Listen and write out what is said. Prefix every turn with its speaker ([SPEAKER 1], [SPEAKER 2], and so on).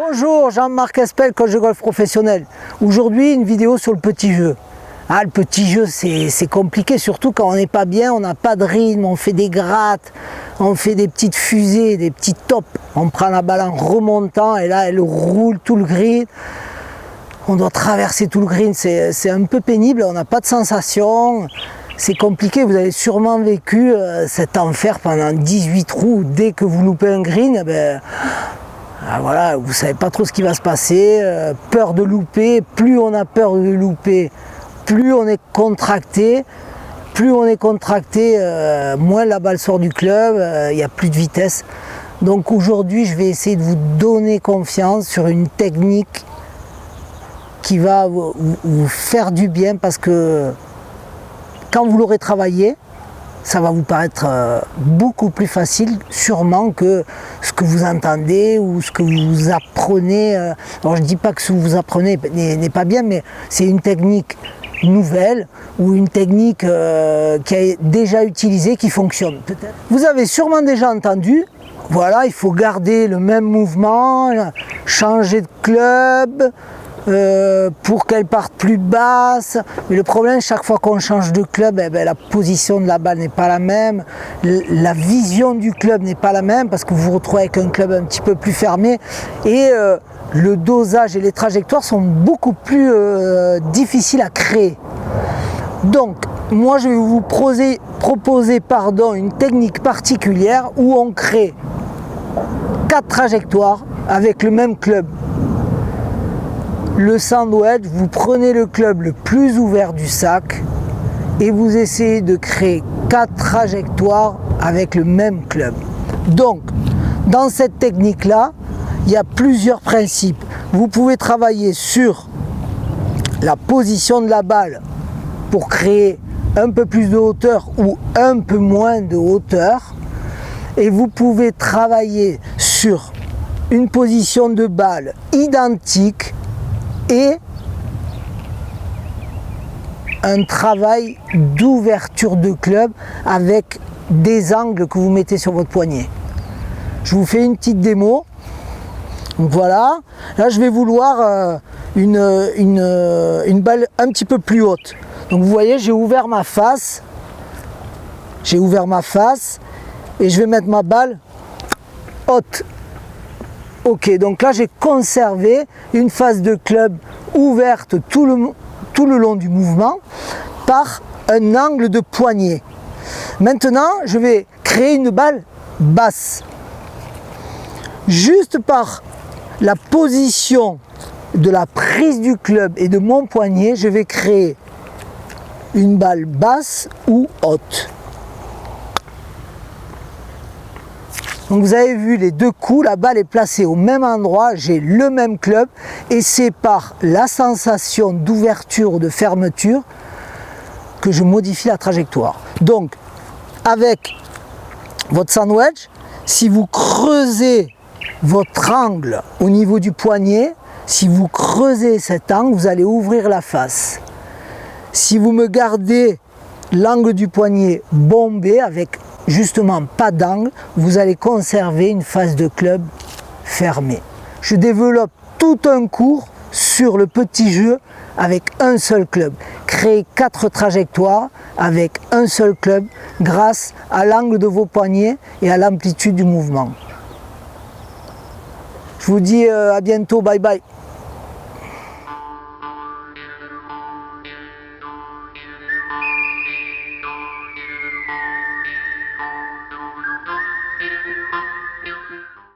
[SPEAKER 1] Bonjour, Jean-Marc Espel, coach de golf professionnel. Aujourd'hui, une vidéo sur le petit jeu. Le petit jeu, c'est compliqué, surtout quand on n'est pas bien, on n'a pas de rythme, on fait des grattes, on fait des petites fusées, des petits tops. On prend la balle en remontant et là, elle roule tout le green. On doit traverser tout le green, c'est un peu pénible, on n'a pas de sensation. C'est compliqué, vous avez sûrement vécu cet enfer pendant 18 trous. Dès que vous loupez un green, voilà, vous ne savez pas trop ce qui va se passer, peur de louper, plus on a peur de louper, plus on est contracté, moins la balle sort du club, il n'y a plus de vitesse. Donc aujourd'hui, je vais essayer de vous donner confiance sur une technique qui va vous faire du bien parce que quand vous l'aurez travaillé, ça va vous paraître beaucoup plus facile sûrement que ce que vous entendez ou ce que vous apprenez. Alors je ne dis pas que ce que vous apprenez n'est pas bien, mais c'est une technique nouvelle ou une technique qui est déjà utilisée, qui fonctionne peut-être. Vous avez sûrement déjà entendu, voilà, il faut garder le même mouvement, changer de club, pour qu'elle parte plus basse, mais le problème, chaque fois qu'on change de club, la position de la balle n'est pas la même, la vision du club n'est pas la même parce que vous vous retrouvez avec un club un petit peu plus fermé et le dosage et les trajectoires sont beaucoup plus difficiles à créer. Donc moi je vais vous proposer une technique particulière où on crée 4 trajectoires avec le même club. Le sandwich, vous prenez le club le plus ouvert du sac et vous essayez de créer 4 trajectoires avec le même club. Donc, dans cette technique-là, il y a plusieurs principes. Vous pouvez travailler sur la position de la balle pour créer un peu plus de hauteur ou un peu moins de hauteur. Et vous pouvez travailler sur une position de balle identique et un travail d'ouverture de club avec des angles que vous mettez sur votre poignet. Je vous fais une petite démo. Donc voilà, là je vais vouloir une balle un petit peu plus haute. Donc vous voyez, j'ai ouvert ma face et je vais mettre ma balle haute. Ok, donc là j'ai conservé une face de club ouverte tout le long du mouvement par un angle de poignet. Maintenant, je vais créer une balle basse. Juste par la position de la prise du club et de mon poignet, je vais créer une balle basse ou haute. Donc vous avez vu les deux coups, la balle est placée au même endroit, j'ai le même club et c'est par la sensation d'ouverture ou de fermeture que je modifie la trajectoire. Donc avec votre sandwich, si vous creusez votre angle au niveau du poignet, si vous creusez cet angle, vous allez ouvrir la face. Si vous me gardez l'angle du poignet bombé avec justement pas d'angle, vous allez conserver une face de club fermée. Je développe tout un cours sur le petit jeu avec un seul club. Créer 4 trajectoires avec un seul club grâce à l'angle de vos poignets et à l'amplitude du mouvement. Je vous dis à bientôt, bye bye.